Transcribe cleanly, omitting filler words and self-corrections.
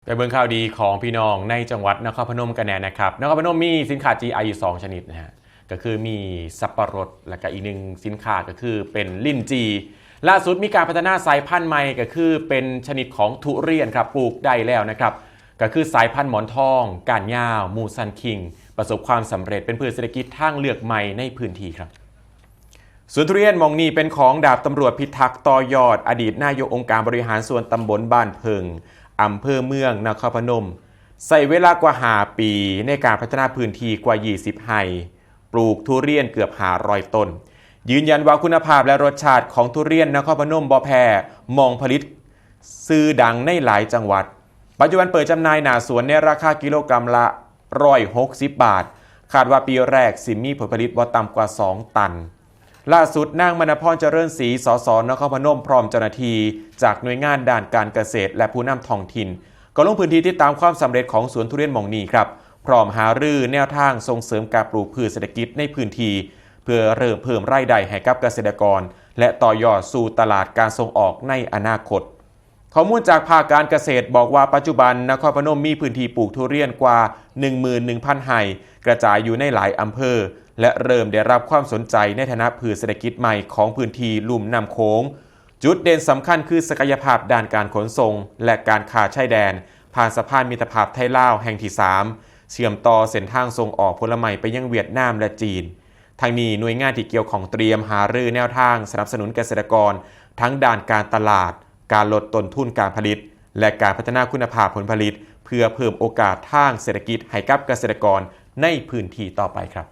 ไปเบิ่งข่าวดีของพี่น้องในจังหวัดนครพนมกันแน่นะครับนครพนมมีสินค้า GI อยู่2ชนิดนะฮะก็คือมีสับปะรดและก็อีกหนึ่งสินค้าก็คือเป็นลิ้นจีล่าสุดมีการพัฒนาสายพันธุ์ใหม่ก็คือเป็นชนิดของทุเรียนครับปลูกได้แล้วนะครับก็คือสายพันธุ์หมอนทองก้านยาวมูซันคิงประสบความสำเร็จเป็นพืชเศรษฐกิจทางเลือกใหม่ในพื้นที่ครับสวนทุเรียนมองนีเป็นของดาบตำรวจพิทักษ์ต่อยอดอดีตนายกองค์การบริหารส่วนตำบลบ้านเพิงอำเภอเมืองนครพนมใส่เวลากว่า5 ปีในการพัฒนาพื้นที่กว่า20 ไร่ปลูกทุเรียนเกือบ500 ต้นยืนยันว่าคุณภาพและรสชาติของทุเรียนนครพนมบ่แพ้มองผลิตซื้อดังในหลายจังหวัดปัจจุบันเปิดจำหน่ายหน้าสวนในราคากิโลกรัมละ160 บาทคาดว่าปีแรกสิมีผลผลิตบ่ต่ำกว่า2 ตันล่าสุดนางมณพรเจริญศรีสสนครพนมพร้อมเจ้าหน้าที่จากหน่วยงานด้านการเกษตรและผู้นำท้องถิ่นก็ลงพื้นที่ติดตามความสำเร็จของสวนทุเรียนหม่องนี้ครับพร้อมหารือแนวทางส่งเสริมการปลูกพืชเศรษฐกิจในพื้นที่เพื่อเริ่มเพิ่มรายได้ให้กับเกษตรกรและต่อยอดสู่ตลาดการส่งออกในอนาคตข้อมูลจากภาคการเกษตรบอกว่าปัจจุบันนครพนมมีพื้นที่ปลูกทุเรียนกว่า 11,000 ไร่กระจายอยู่ในหลายอำเภอและเริ่มได้รับความสนใจในฐานะพืชเศรษฐกิจใหม่ของพื้นที่ลุ่มน้ำโขงจุดเด่นสำคัญคือศักยภาพด้านการขนส่งและการค้าชายแดนผ่านสะพานมิตรภาพไทยลาวแห่งที่3เชื่อมต่อเส้นทางส่งออกผลไม้ไปยังเวียดนามและจีนทางนี้หน่วยงานที่เกี่ยวข้องเตรียมหารือแนวทางสนับสนุนเกษตรกรทั้งด้านการตลาดการลดต้นทุนการผลิตและการพัฒนาคุณภาพผลผลิตเพื่อเพิ่มโอกาสทางเศรษฐกิจให้กับเกษตรกรในพื้นที่ต่อไปครับ